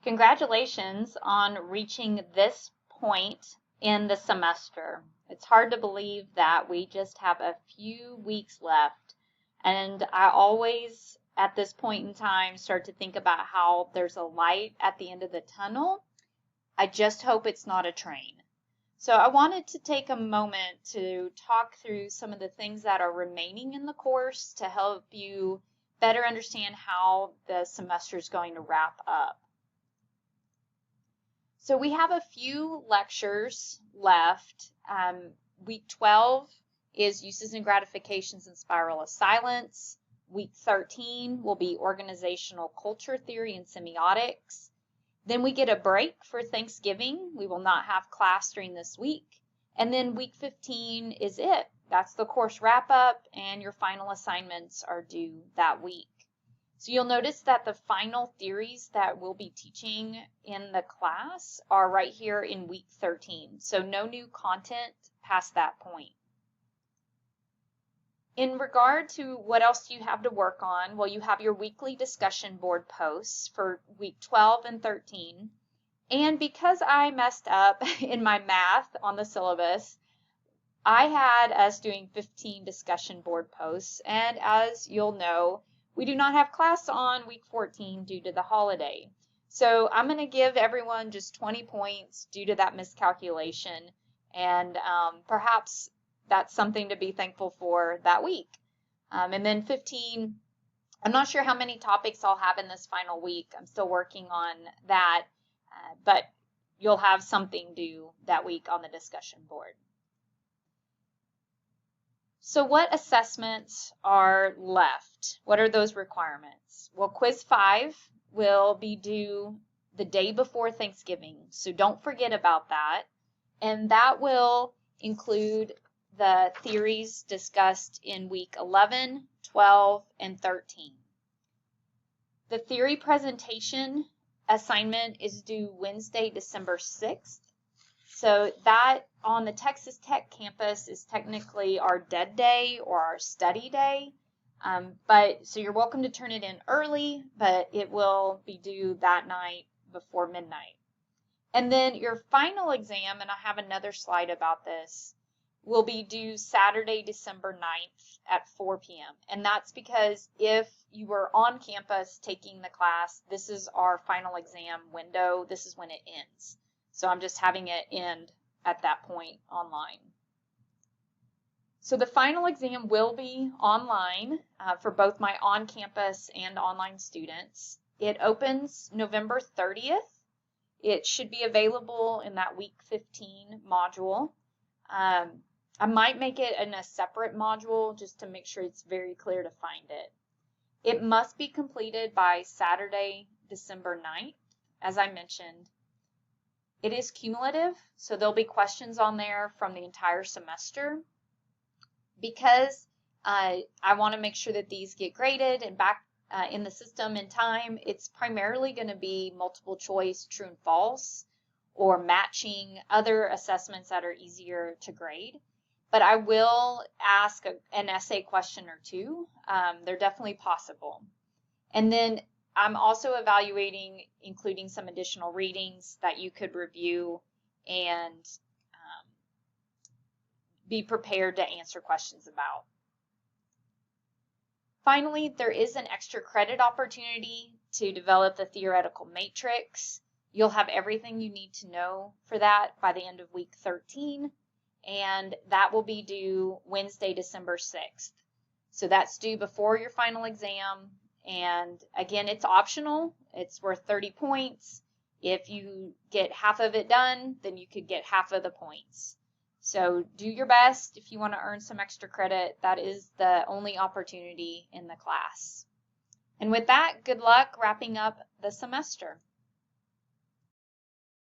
Congratulations on reaching this point in the semester. It's hard to believe that we just have a few weeks left, and I always, at this point in time, start to think about how there's a light at the end of the tunnel. I just hope it's not a train. So I wanted to take a moment to talk through some of the things that are remaining in the course to help you better understand how the semester is going to wrap up. So we have a few lectures left. Week 12 is Uses and Gratifications and Spiral of Silence. Week 13 will be Organizational Culture Theory and Semiotics. Then we get a break for Thanksgiving. We will not have class during this week. And then week 15 is it. That's the course wrap up, and your final assignments are due that week. So you'll notice that the final theories that we'll be teaching in the class are right here in week 13. So no new content past that point. In regard to what else you have to work on, well, you have your weekly discussion board posts for week 12 and 13. And because I messed up in my math on the syllabus, I had us doing 15 discussion board posts. And as you'll know, we do not have class on week 14 due to the holiday. So I'm going to give everyone just 20 points due to that miscalculation. And perhaps that's something to be thankful for that week. And then 15, I'm not sure how many topics I'll have in this final week. I'm still working on that, but you'll have something due that week on the discussion board. So what assessments are left? What are those requirements? Well, quiz 5 will be due the day before Thanksgiving, so don't forget about that. And that will include the theories discussed in week 11, 12, and 13. The theory presentation assignment is due Wednesday, December 6th. So that on the Texas Tech campus is technically our dead day or our study day. So you're welcome to turn it in early, but it will be due that night before midnight. And then your final exam, and I have another slide about this, will be due Saturday, December 9th at 4 p.m. And that's because if you were on campus taking the class, this is our final exam window. This is when it ends. So I'm just having it end at that point online. So the final exam will be online for both my on-campus and online students. It opens November 30th. It should be available in that week 15 module. I might make it in a separate module just to make sure it's very clear to find it. It must be completed by Saturday, December 9th, as I mentioned. It is cumulative, so there'll be questions on there from the entire semester. Because I want to make sure that these get graded and back in the system in time, it's primarily going to be multiple choice, true and false, or matching other assessments that are easier to grade. But I will ask an essay question or two. They're definitely possible. And then I'm also evaluating including some additional readings that you could review and be prepared to answer questions about. Finally, there is an extra credit opportunity to develop the theoretical matrix. You'll have everything you need to know for that by the end of week 13, and that will be due Wednesday, December 6th. So that's due before your final exam. And again, it's optional. It's worth 30 points. If you get half of it done, then you could get half of the points. So do your best if you want to earn some extra credit. That is the only opportunity in the class. And with that, good luck wrapping up the semester.